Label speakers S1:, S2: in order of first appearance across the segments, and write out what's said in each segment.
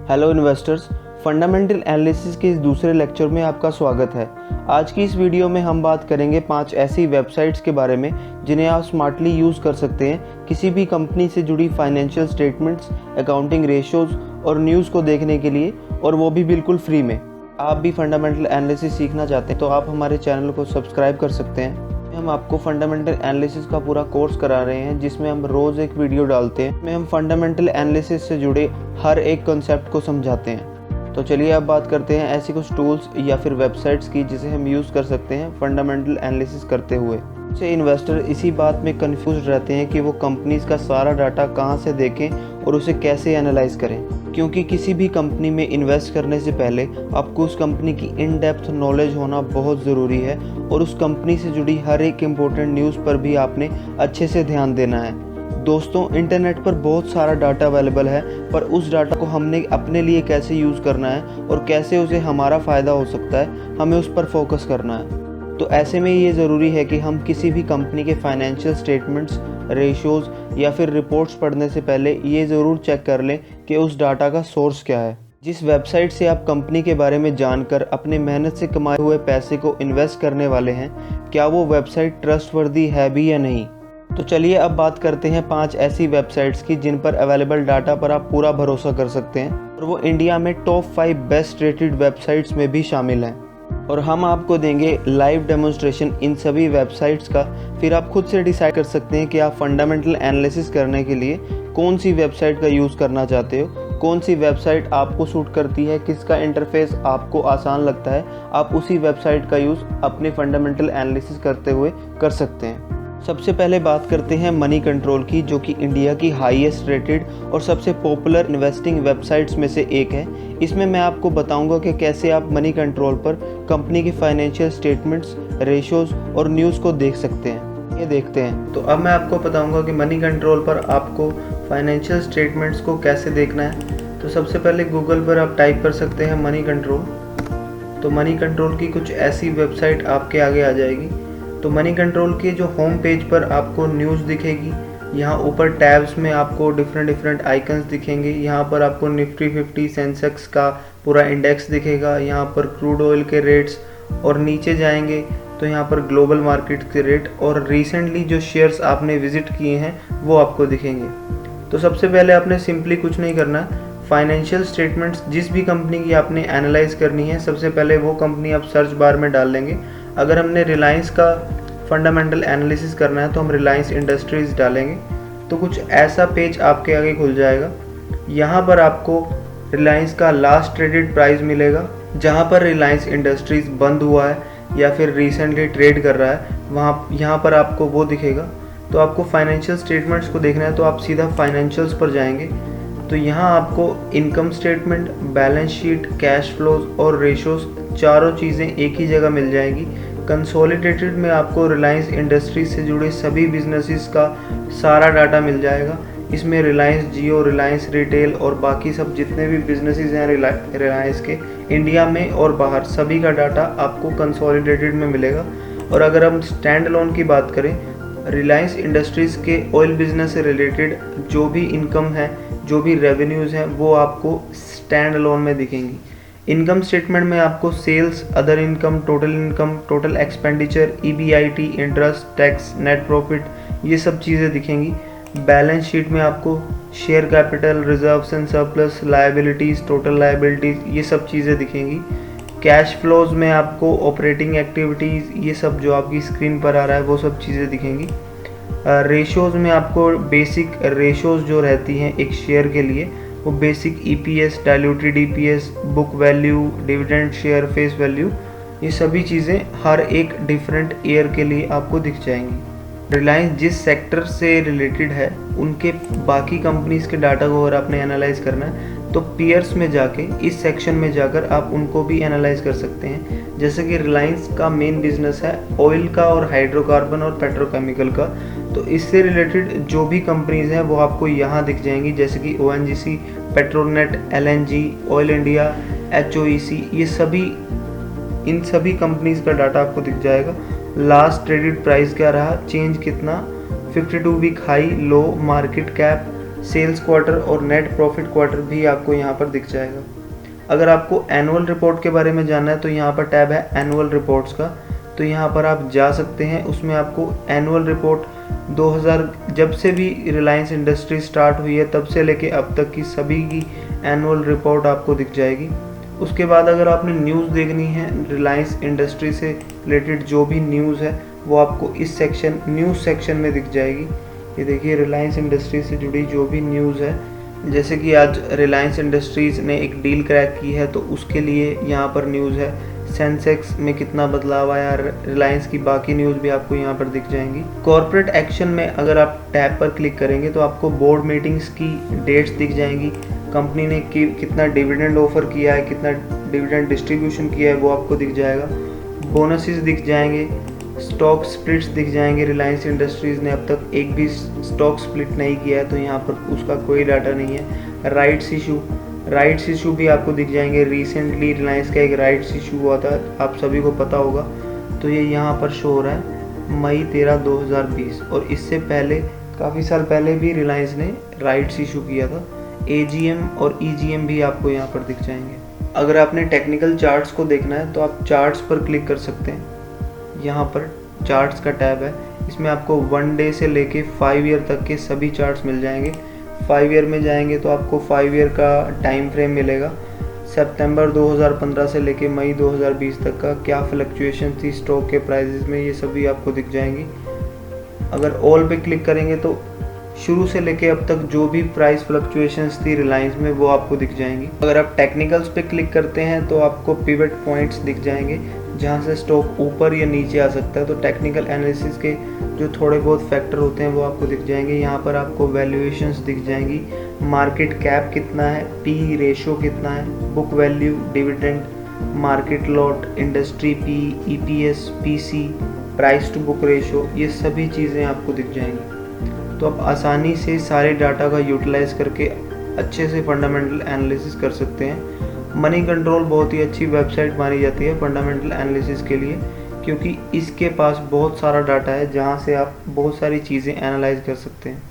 S1: Hello investors, fundamental analysis के इस दूसरे लेक्चर में आपका स्वागत है। आज की इस वीडियो में हम बात करेंगे 5 ऐसी वेबसाइट्स के बारे में जिन्हें आप स्मार्टली यूज़ कर सकते हैं किसी भी कंपनी से जुड़ी फाइनेंशियल स्टेटमेंट्स, अकाउंटिंग रेशियोज और न्यूज़ को देखने के लिए, और वो भी बिल्कुल फ्री में। आप भी फंडामेंटल एनालिसिस सीखना चाहते हैं तो आप हमारे चैनल को सब्सक्राइब कर सकते हैं। हम आपको फंडामेंटल एनालिसिस का पूरा कोर्स करा रहे हैं जिसमें हम रोज़ एक वीडियो डालते हैं, में हम फंडामेंटल एनालिसिस से जुड़े हर एक कॉन्सेप्ट को समझाते हैं। तो चलिए अब बात करते हैं ऐसी कुछ टूल्स या फिर वेबसाइट्स की जिसे हम यूज़ कर सकते हैं फंडामेंटल एनालिसिस करते हुए। से इन्वेस्टर इसी बात में कंफ्यूज रहते हैं कि वो कंपनीज का सारा डाटा कहाँ से देखें और उसे कैसे एनालाइज करें, क्योंकि किसी भी कंपनी में इन्वेस्ट करने से पहले आपको उस कंपनी की इन डेप्थ नॉलेज होना बहुत ज़रूरी है और उस कंपनी से जुड़ी हर एक इम्पोर्टेंट न्यूज़ पर भी आपने अच्छे से ध्यान देना है। दोस्तों, इंटरनेट पर बहुत सारा डाटा अवेलेबल है, पर उस डाटा को हमने अपने लिए कैसे यूज़ करना है और कैसे उसे हमारा फ़ायदा हो सकता है, हमें उस पर फोकस करना है। तो ऐसे में ये ज़रूरी है कि हम किसी भी कंपनी के फाइनेंशियल स्टेटमेंट्स, रेशियोज़ या फिर रिपोर्ट्स पढ़ने से पहले ये ज़रूर चेक कर लें कि उस डाटा का सोर्स क्या है। जिस वेबसाइट से आप कंपनी के बारे में जानकर अपने मेहनत से कमाए हुए पैसे को इन्वेस्ट करने वाले हैं, क्या वो वेबसाइट ट्रस्टवर्दी है भी या नहीं। तो चलिए अब बात करते हैं 5 ऐसी वेबसाइट्स की जिन पर अवेलेबल डाटा पर आप पूरा भरोसा कर सकते हैं और वो इंडिया में टॉप 5 बेस्ट रेटेड वेबसाइट्स में भी शामिल हैं। और हम आपको देंगे लाइव डेमोन्स्ट्रेशन इन सभी वेबसाइट्स का, फिर आप खुद से डिसाइड कर सकते हैं कि आप फंडामेंटल एनालिसिस करने के लिए कौन सी वेबसाइट का यूज़ करना चाहते हो, कौन सी वेबसाइट आपको सूट करती है, किसका इंटरफेस आपको आसान लगता है। आप उसी वेबसाइट का यूज़ अपने फंडामेंटल एनालिसिस करते हुए कर सकते हैं। सबसे पहले बात करते हैं मनी कंट्रोल की, जो कि इंडिया की हाईएस्ट रेटेड और सबसे पॉपुलर इन्वेस्टिंग वेबसाइट्स में से एक है। इसमें मैं आपको बताऊंगा कि कैसे आप मनी कंट्रोल पर कंपनी की फाइनेंशियल स्टेटमेंट्स, रेशियोज और न्यूज़ को देख सकते हैं। ये देखते हैं। तो अब मैं आपको बताऊंगा कि मनी कंट्रोल पर आपको फाइनेंशियल स्टेटमेंट्स को कैसे देखना है। तो सबसे पहले गूगल पर आप टाइप कर सकते हैं मनी कंट्रोल। तो मनी कंट्रोल की कुछ ऐसी वेबसाइट आपके आगे आ जाएगी। तो मनी कंट्रोल के जो होम पेज पर आपको न्यूज़ दिखेगी, यहाँ ऊपर टैब्स में आपको डिफरेंट आइकन्स दिखेंगे। यहाँ पर आपको निफ्टी 50 सेंसेक्स का पूरा इंडेक्स दिखेगा, यहाँ पर क्रूड ऑयल के रेट्स, और नीचे जाएंगे तो यहाँ पर ग्लोबल मार्केट के रेट और रिसेंटली जो शेयर्स आपने विजिट किए हैं वो आपको दिखेंगे। तो सबसे पहले आपने सिंपली कुछ नहीं करना, फाइनेंशियल स्टेटमेंट्स जिस भी कंपनी की आपने एनालाइज करनी है, सबसे पहले वो कंपनी आप सर्च बार में डाल लेंगे। अगर हमने रिलायंस का फंडामेंटल एनालिसिस करना है तो हम रिलायंस इंडस्ट्रीज़ डालेंगे। तो कुछ ऐसा पेज आपके आगे खुल जाएगा। यहाँ पर आपको रिलायंस का लास्ट ट्रेडेड प्राइस मिलेगा, जहाँ पर रिलायंस इंडस्ट्रीज़ बंद हुआ है या फिर रिसेंटली ट्रेड कर रहा है, यहाँ पर आपको वो दिखेगा। तो आपको फाइनेंशियल स्टेटमेंट्स को देखना है तो आप सीधा फाइनेंशियल्स पर जाएंगे। तो यहाँ आपको income statement, balance sheet, cash flows और रेशोज चारों चीज़ें एक ही जगह मिल जाएंगी। कंसोलिडेटेड में आपको रिलायंस इंडस्ट्रीज से जुड़े सभी बिजनेसेस का सारा डाटा मिल जाएगा। इसमें रिलायंस जियो, रिलायंस रिटेल और बाकी सब जितने भी बिजनेसेस हैं रिलायंस के, इंडिया में और बाहर, सभी का डाटा आपको कंसोलिडेटेड में मिलेगा। और अगर हम स्टैंड अलोन की बात करें, रिलायंस इंडस्ट्रीज़ के ऑयल बिजनेस से रिलेटेड जो भी इनकम है, जो भी रेवेन्यूज़ हैं, वो आपको स्टैंड अलोन में दिखेंगी। इनकम स्टेटमेंट में आपको sales, other income, total expenditure, EBIT, interest, tax, net profit, ये सब चीज़ें दिखेंगी। बैलेंस शीट में आपको share capital, reserves and surplus, liabilities, total liabilities, ये सब चीज़ें दिखेंगी। कैश फ्लोज में आपको ऑपरेटिंग एक्टिविटीज़, ये सब जो आपकी स्क्रीन पर आ रहा है वो सब चीज़ें दिखेंगी। रेशोज़ में आपको बेसिक रेशोज़ जो रहती हैं एक शेयर के लिए, वो basic EPS, diluted EPS, book value, dividend share, face value, ये सभी चीज़ें हर एक डिफरेंट ईयर के लिए आपको दिख जाएंगी। रिलायंस जिस सेक्टर से रिलेटेड है उनके बाकी कंपनीज़ के डाटा को अगर आपने एनालाइज करना है तो पीयर्स में जाके, इस सेक्शन में जाकर आप उनको भी एनालाइज कर सकते हैं। जैसे कि रिलायंस का मेन बिजनेस है ऑयल का और हाइड्रोकार्बन और पेट्रोकेमिकल का, तो इससे रिलेटेड जो भी कंपनीज़ हैं वो आपको यहाँ दिख जाएंगी, जैसे कि ONGC, Petronet, LNG, oil India, HOEC, ये सभी, इन सभी कंपनीज़ का डाटा आपको दिख जाएगा। लास्ट ट्रेडेड प्राइस क्या रहा, चेंज कितना, 52 वीक हाई, लो, मार्केट कैप, सेल्स क्वार्टर और नेट प्रॉफिट क्वार्टर भी आपको यहाँ पर दिख जाएगा। अगर आपको एनुअल रिपोर्ट के बारे में जानना है तो यहाँ पर टैब है एनुअल रिपोर्ट्स का, तो यहाँ पर आप जा सकते हैं। उसमें आपको एनुअल रिपोर्ट 2000 जब से भी रिलायंस इंडस्ट्री स्टार्ट हुई है तब से लेके अब तक की सभी की एनुअल रिपोर्ट आपको दिख जाएगी। उसके बाद अगर आपने न्यूज़ देखनी है रिलायंस इंडस्ट्री से रिलेटेड जो भी न्यूज़ है वो आपको इस सेक्शन न्यूज़ सेक्शन में दिख जाएगी। ये देखिए रिलायंस इंडस्ट्री से जुड़ी जो भी न्यूज़ है, जैसे कि आज रिलायंस इंडस्ट्रीज़ ने एक डील क्रैक की है तो उसके लिए यहाँ पर न्यूज़ है। सेंसेक्स में कितना बदलाव आया, रिलायंस की बाकी न्यूज़ भी आपको यहाँ पर दिख जाएंगी। कॉर्पोरेट एक्शन में अगर आप टैब पर क्लिक करेंगे तो आपको बोर्ड मीटिंग्स की डेट्स दिख जाएंगी। कंपनी ने कितना डिविडेंड ऑफर किया है, कितना डिविडेंड डिस्ट्रीब्यूशन किया है वो आपको दिख जाएगा। बोनसेस दिख जाएंगे, स्टॉक स्प्लिट्स दिख जाएंगे। रिलायंस इंडस्ट्रीज़ ने अब तक एक भी स्टॉक स्प्लिट नहीं किया है तो यहाँ पर उसका कोई डाटा नहीं है। राइट्स इशू भी आपको दिख जाएंगे। रिसेंटली रिलायंस का एक राइट्स इशू हुआ था, आप सभी को पता होगा, तो ये यहाँ पर शो हो रहा है मई 13, 2020। और इससे पहले काफ़ी साल पहले भी रिलायंस ने राइट्स इशू किया था। AGM और EGM भी आपको यहाँ पर दिख जाएंगे। अगर आपने टेक्निकल चार्ट्स को देखना है तो आप चार्ट्स पर क्लिक कर सकते हैं। यहाँ पर चार्ट्स का टैब है, इसमें आपको 1 डे से लेके 5 ईयर तक के सभी चार्ट्स मिल जाएंगे। 5 ईयर में जाएंगे तो आपको 5 ईयर का टाइम फ्रेम मिलेगा। सितंबर 2015 से लेके मई 2020 तक का क्या फ्लक्चुएशन थी स्टॉक के प्राइसेस में, ये सभी आपको दिख जाएंगी। अगर ऑल पे क्लिक करेंगे तो शुरू से लेके अब तक जो भी प्राइस फ्लक्चुएशंस थी रिलायंस में वो आपको दिख जाएंगी। अगर आप टेक्निकल्स पे क्लिक करते हैं तो आपको पिवट पॉइंट्स दिख जाएंगे जहाँ से स्टॉक ऊपर या नीचे आ सकता है। तो टेक्निकल एनालिसिस के जो थोड़े बहुत फैक्टर होते हैं वो आपको दिख जाएंगे। यहाँ पर आपको वैल्यूएशंस दिख जाएंगी, मार्केट कैप कितना है, पी रेशो कितना है, book value, dividend, market lot, industry P, EPS, PC, price to book ratio, ये सभी चीज़ें आपको दिख जाएंगी। तो आप आसानी से सारे डाटा का यूटिलाइज करके अच्छे से फंडामेंटल एनालिसिस कर सकते हैं। मनी कंट्रोल बहुत ही अच्छी वेबसाइट मानी जाती है फंडामेंटल एनालिसिस के लिए, क्योंकि इसके पास बहुत सारा डाटा है जहां से आप बहुत सारी चीज़ें एनालाइज कर सकते हैं।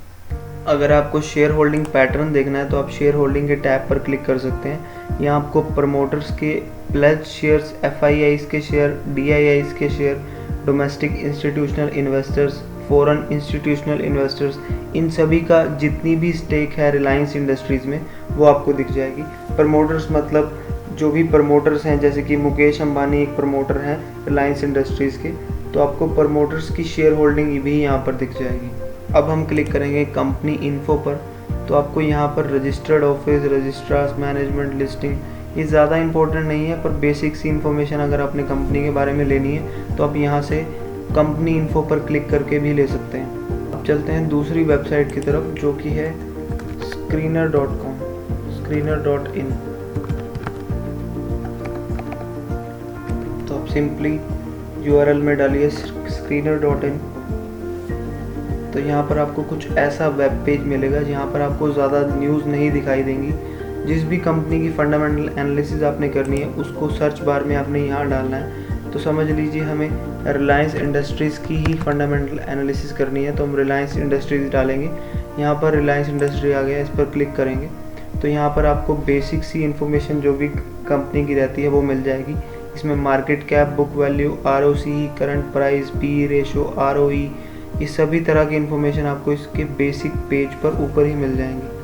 S1: अगर आपको शेयर होल्डिंग पैटर्न देखना है तो आप शेयर होल्डिंग के टैब पर क्लिक कर सकते हैं। यहाँ आपको प्रमोटर्स के प्लेज शेयर्स, FIIs के शेयर, DIIs के share, domestic institutional investors, foreign institutional investors, इन सभी का जितनी भी स्टेक है रिलायंस इंडस्ट्रीज़ में वो आपको दिख जाएगी। प्रमोटर्स मतलब जो भी प्रमोटर्स हैं, जैसे कि मुकेश अंबानी एक प्रमोटर हैं रिलायंस इंडस्ट्रीज़ के, तो आपको प्रमोटर्स की शेयर होल्डिंग भी यहाँ पर दिख जाएगी। अब हम क्लिक करेंगे कंपनी इन्फो पर, तो आपको यहाँ पर registered office, registrars, management, listing, ये ज़्यादा इंपॉर्टेंट नहीं है, पर बेसिक सी इन्फॉर्मेशन अगर अपने कंपनी के बारे में लेनी है तो आप यहाँ से कंपनी इन्फो पर क्लिक करके भी ले सकते हैं। अब चलते हैं दूसरी वेबसाइट की तरफ जो कि है screener.com, screener.in। तो आप सिंपली URL में डालिए screener.in, तो यहाँ पर आपको कुछ ऐसा वेब पेज मिलेगा जहाँ पर आपको ज़्यादा न्यूज़ नहीं दिखाई देंगी। जिस भी कंपनी की फंडामेंटल एनालिसिस आपने करनी है उसको सर्च बार में आपने यहाँ डालना है। तो समझ लीजिए हमें रिलायंस इंडस्ट्रीज़ की ही फंडामेंटल एनालिसिस करनी है तो हम रिलायंस इंडस्ट्रीज़ डालेंगे। यहाँ पर रिलायंस इंडस्ट्री आ गया, इस पर क्लिक करेंगे तो यहाँ पर आपको बेसिक सी इन्फॉर्मेशन जो भी कंपनी की रहती है वो मिल जाएगी। इसमें market cap, book value, ROC, current price, P ratio, ROE, ये सभी तरह की इन्फॉर्मेशन आपको इसके बेसिक पेज पर ऊपर ही मिल जाएंगी।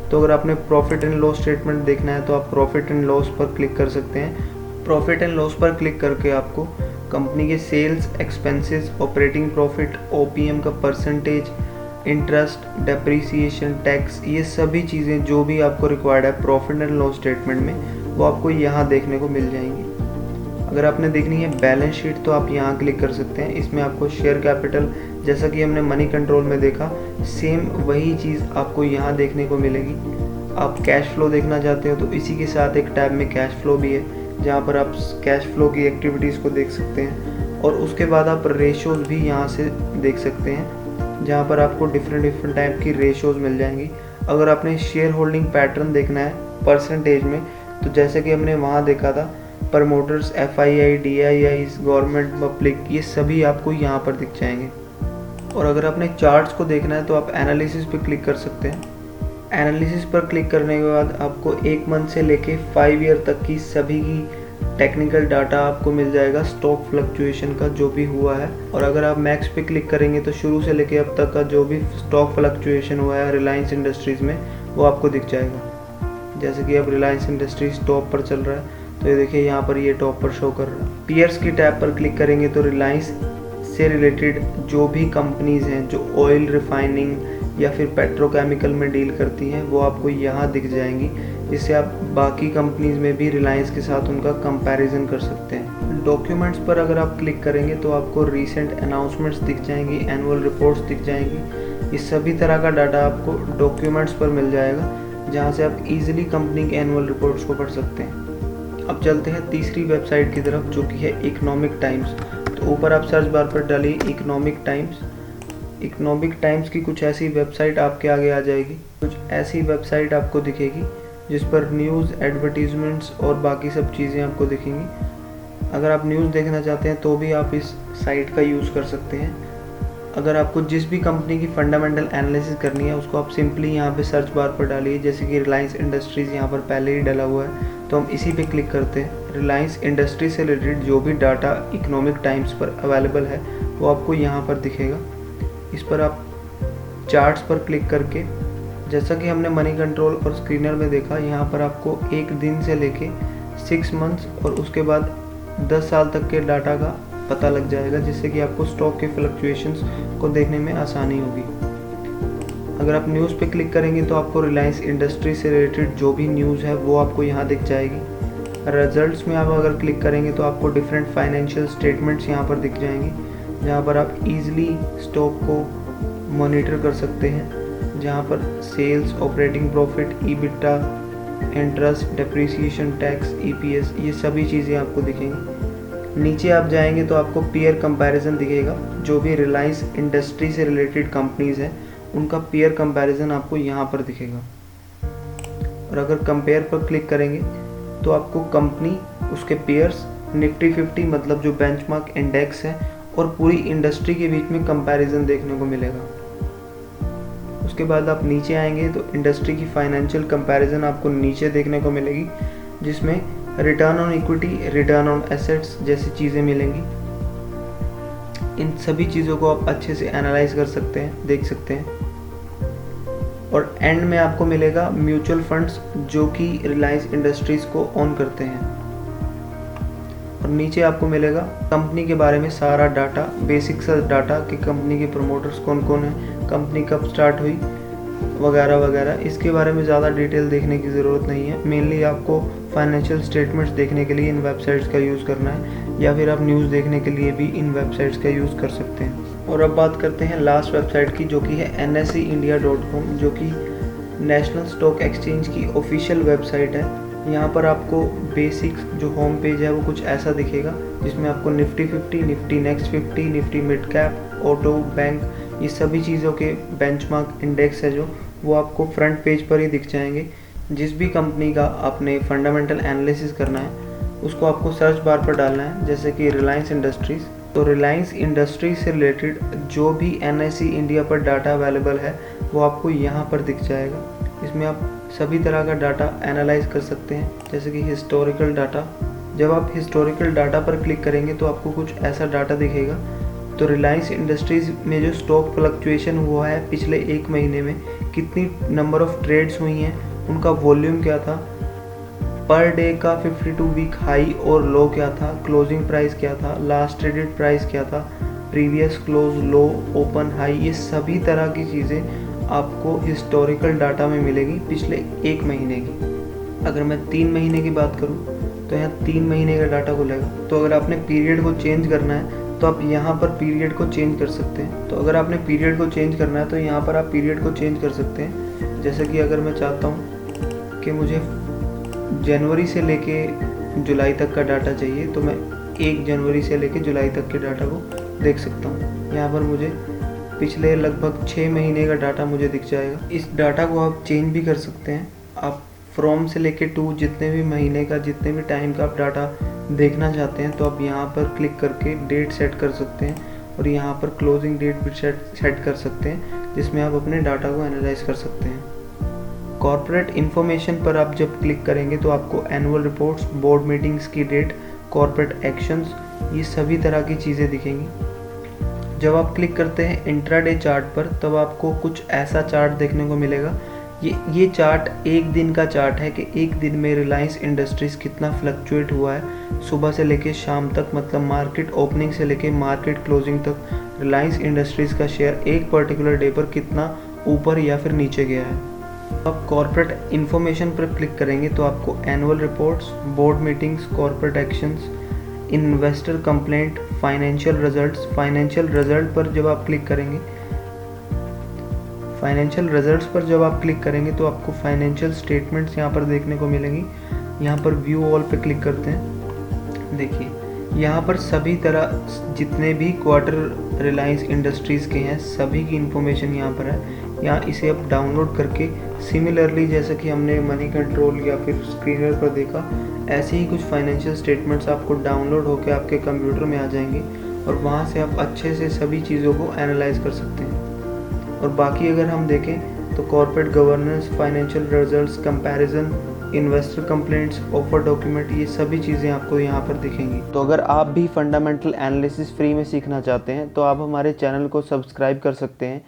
S1: तो अगर आपने प्रॉफिट एंड लॉस स्टेटमेंट देखना है तो आप प्रॉफिट एंड लॉस पर क्लिक कर सकते हैं। प्रॉफिट एंड लॉस पर क्लिक करके आपको कंपनी के sales, expenses, operating profit, OPM का परसेंटेज, इंटरेस्ट, डेप्रीसिएशन, टैक्स, ये सभी चीज़ें जो भी आपको रिक्वायर्ड है प्रॉफिट एंड लॉस स्टेटमेंट में वो आपको यहाँ देखने को मिल जाएंगी। अगर आपने देखनी है बैलेंस शीट तो आप यहाँ क्लिक कर सकते हैं। इसमें आपको शेयर कैपिटल, जैसा कि हमने मनी कंट्रोल में देखा, सेम वही चीज़ आपको यहाँ देखने को मिलेगी। आप कैश फ्लो देखना चाहते हो तो इसी के साथ एक टैब में कैश फ्लो भी है जहाँ पर आप कैश फ्लो की एक्टिविटीज़ को देख सकते हैं। और उसके बाद आप रेशोज़ भी यहाँ से देख सकते हैं जहाँ पर आपको डिफरेंट टाइप की रेशोज़ मिल जाएंगी। अगर आपने शेयर होल्डिंग पैटर्न देखना है परसेंटेज में तो जैसे कि हमने वहाँ देखा था promoters, FII, DIIs, government, public, ये सभी आपको यहाँ पर दिख जाएंगे। और अगर आपने चार्ट्स को देखना है तो आप एनालिसिस पे क्लिक कर सकते हैं। एनालिसिस पर क्लिक करने के बाद आपको 1 मंथ से लेके 5 ईयर तक की सभी की टेक्निकल डाटा आपको मिल जाएगा, स्टॉक फ्लक्चुएशन का जो भी हुआ है। और अगर आप मैक्स पे क्लिक करेंगे तो शुरू से लेके अब तक का जो भी स्टॉक फ्लक्चुएशन हुआ है रिलायंस इंडस्ट्रीज़ में वो आपको दिख जाएगा। जैसे कि अब रिलायंस इंडस्ट्रीज टॉप पर चल रहा है तो ये देखिए यहाँ पर ये टॉप पर शो कर रहा है। पीयर्स की टैब पर क्लिक करेंगे तो रिलायंस से रिलेटेड जो भी कंपनीज़ हैं जो ऑयल रिफाइनिंग या फिर पेट्रोकेमिकल में डील करती हैं वो आपको यहाँ दिख जाएंगी, जिससे आप बाकी कंपनीज़ में भी रिलायंस के साथ उनका कंपैरिजन कर सकते हैं। डॉक्यूमेंट्स पर अगर आप क्लिक करेंगे तो आपको रीसेंट अनाउंसमेंट्स दिख जाएंगी, एनुअल रिपोर्ट्स दिख जाएंगी। इस सभी तरह का डाटा आपको डॉक्यूमेंट्स पर मिल जाएगा, जहाँ से आप इजीली कंपनी के एनुअल रिपोर्ट्स को पढ़ सकते हैं। अब चलते हैं तीसरी वेबसाइट की तरफ जो कि है इकोनॉमिक टाइम्स। तो ऊपर आप सर्च बार पर डालिए इकोनॉमिक टाइम्स। इकोनॉमिक टाइम्स की कुछ ऐसी वेबसाइट आपके आगे आ जाएगी। कुछ ऐसी वेबसाइट आपको दिखेगी जिस पर न्यूज़, एडवर्टीजमेंट्स और बाकी सब चीज़ें आपको दिखेंगी। अगर आप न्यूज़ देखना चाहते हैं तो भी आप इस साइट का यूज़ कर सकते हैं। अगर आपको जिस भी कंपनी की फंडामेंटल एनालिसिस करनी है उसको आप सिंपली यहाँ पे सर्च बार पर डालिए। जैसे कि रिलायंस इंडस्ट्रीज़ यहाँ पर पहले ही डला हुआ है तो हम इसी पे क्लिक करते हैं। रिलायंस इंडस्ट्री से रिलेटेड जो भी डाटा इकोनॉमिक टाइम्स पर अवेलेबल है वो आपको यहाँ पर दिखेगा। इस पर आप चार्ट्स पर क्लिक करके, जैसा कि हमने मनी कंट्रोल और स्क्रीनर में देखा, यहाँ पर आपको 1 दिन से लेके 6 मंथ्स और उसके बाद 10 साल तक के डाटा का पता लग जाएगा, जिससे कि आपको स्टॉक के फ्लक्चुएशंस को देखने में आसानी होगी। अगर आप न्यूज़ पे क्लिक करेंगे तो आपको रिलायंस इंडस्ट्री से रिलेटेड जो भी न्यूज़ है वो आपको यहाँ दिख जाएगी। रिजल्ट्स में आप अगर क्लिक करेंगे तो आपको डिफरेंट फाइनेंशियल स्टेटमेंट्स यहाँ पर दिख जाएंगी, जहाँ पर आप इजीली स्टॉक को मॉनिटर कर सकते हैं, जहाँ पर sales, operating profit, EBITDA, interest, depreciation, tax, EPS, ये सभी चीज़ें आपको दिखेंगी। नीचे आप जाएंगे तो आपको पीयर कंपैरिजन दिखेगा। जो भी रिलायंस इंडस्ट्री से रिलेटेड कंपनीज़ हैं उनका पीयर कंपैरिजन आपको यहाँ पर दिखेगा। और अगर कंपेयर पर क्लिक करेंगे तो आपको कंपनी, उसके पीयर्स, निफ्टी 50 मतलब जो बेंचमार्क इंडेक्स है और पूरी इंडस्ट्री के बीच में कंपैरिजन देखने को मिलेगा। उसके बाद आप नीचे आएंगे तो इंडस्ट्री की फाइनेंशियल कंपैरिजन आपको नीचे देखने को मिलेगी, जिसमें return on equity, return on assets जैसी चीज़ें मिलेंगी। इन सभी चीज़ों को आप अच्छे से एनालाइज कर सकते हैं, देख सकते हैं। और एंड में आपको मिलेगा म्यूचुअल फंड्स जो कि रिलायंस इंडस्ट्रीज़ को ओन करते हैं। और नीचे आपको मिलेगा कंपनी के बारे में सारा डाटा, बेसिक सा डाटा कि कंपनी के प्रमोटर्स कौन कौन है, कंपनी कब स्टार्ट हुई, वगैरह वगैरह। इसके बारे में ज़्यादा डिटेल देखने की ज़रूरत नहीं है। मेनली आपको फाइनेंशियल स्टेटमेंट्स देखने के लिए इन वेबसाइट्स का यूज़ करना है, या फिर आप न्यूज़ देखने के लिए भी इन वेबसाइट्स का यूज़ कर सकते हैं। और अब बात करते हैं लास्ट वेबसाइट की, जो कि है NSEindia.com, जो कि नेशनल स्टॉक एक्सचेंज की ऑफिशियल वेबसाइट है। यहाँ पर आपको बेसिक जो होम पेज है वो कुछ ऐसा दिखेगा, जिसमें आपको Nifty 50, Nifty next 50, Nifty mid cap, auto, bank, ये सभी चीज़ों के बेंचमार्क इंडेक्स है जो वो आपको फ्रंट पेज पर ही दिख जाएंगे। जिस भी कंपनी का आपने फंडामेंटल एनालिसिस करना है उसको आपको सर्च बार पर डालना है, जैसे कि रिलायंस इंडस्ट्रीज़। तो रिलायंस इंडस्ट्रीज से रिलेटेड जो भी NSE इंडिया पर डाटा अवेलेबल है वो आपको यहाँ पर दिख जाएगा। इसमें आप सभी तरह का डाटा एनालाइज कर सकते हैं, जैसे कि हिस्टोरिकल डाटा। जब आप हिस्टोरिकल डाटा पर क्लिक करेंगे तो आपको कुछ ऐसा डाटा दिखेगा। तो रिलायंस इंडस्ट्रीज़ में जो स्टॉक फ्लक्चुएशन हुआ है पिछले 1 महीने में, कितनी नंबर ऑफ ट्रेड्स हुई हैं, उनका वॉल्यूम क्या था, पर डे का 52 वीक हाई और लो क्या था, क्लोजिंग प्राइस क्या था, लास्ट ट्रेडेड प्राइस क्या था, प्रीवियस क्लोज लो, ओपन हाई, ये सभी तरह की चीज़ें आपको हिस्टोरिकल डाटा में मिलेगी पिछले 1 महीने की। अगर मैं 3 महीने की बात करूं तो यहाँ 3 महीने का डाटा खुलेगा। तो अगर आपने पीरियड को चेंज करना है तो आप यहाँ पर पीरियड को चेंज कर सकते हैं। तो अगर आपने पीरियड को चेंज करना है तो यहाँ पर आप पीरियड को चेंज कर सकते हैं। जैसे कि अगर मैं चाहता हूँ कि मुझे जनवरी से लेके जुलाई तक का डाटा चाहिए तो मैं 1 जनवरी से लेके जुलाई तक के डाटा को देख सकता हूँ। यहाँ पर मुझे पिछले लगभग 6 महीने का डाटा मुझे दिख जाएगा। इस डाटा को आप चेंज भी कर सकते हैं। आप फ्रॉम से लेके टू जितने भी महीने का, जितने भी टाइम का आप डाटा देखना चाहते हैं तो आप यहाँ पर क्लिक करके डेट सेट कर सकते हैं और यहाँ पर क्लोजिंग डेट भी सेट कर सकते हैं, जिसमें आप अपने डाटा को एनालाइज कर सकते हैं। कॉर्पोरेट इन्फॉर्मेशन पर आप जब क्लिक करेंगे तो आपको एनुअल रिपोर्ट्स, बोर्ड मीटिंग्स की डेट, कॉर्पोरेट एक्शंस, ये सभी तरह की चीज़ें दिखेंगी। जब आप क्लिक करते हैं इंट्राडे चार्ट पर तब आपको कुछ ऐसा चार्ट देखने को मिलेगा। ये चार्ट एक दिन का चार्ट है कि एक दिन में रिलायंस इंडस्ट्रीज़ कितना फ्लक्चुएट हुआ है सुबह से लेके शाम तक, मतलब मार्केट ओपनिंग से लेके मार्केट क्लोजिंग तक रिलायंस इंडस्ट्रीज़ का शेयर एक पर्टिकुलर डे पर कितना ऊपर या फिर नीचे गया है। आप कॉर्पोरेट इन्फॉर्मेशन पर क्लिक करेंगे तो आपको annual reports, board meetings, corporate actions, investor complaint, financial results, financial result पर जब आप क्लिक करेंगे तो आपको फाइनेंशियल स्टेटमेंट्स यहाँ पर देखने को मिलेंगी। यहाँ पर व्यू ऑल पे क्लिक करते हैं, देखिए यहाँ पर सभी तरह जितने भी क्वार्टर रिलायंस इंडस्ट्रीज़ के हैं सभी की इन्फॉर्मेशन यहाँ पर है। यहाँ इसे आप डाउनलोड करके सिमिलरली जैसे कि हमने मनी कंट्रोल या फिर स्क्रीनर पर देखा, ऐसे ही कुछ फाइनेंशियल स्टेटमेंट्स आपको डाउनलोड होकर आपके कंप्यूटर में आ जाएंगे और वहाँ से आप अच्छे से सभी चीज़ों को एनालाइज कर सकते हैं। और बाकी अगर हम देखें तो corporate governance, financial results, comparison, investor complaints, offer document, ये सभी चीज़ें आपको यहाँ पर दिखेंगी। तो अगर आप भी फंडामेंटल एनालिसिस फ्री में सीखना चाहते हैं तो आप हमारे चैनल को सब्सक्राइब कर सकते हैं।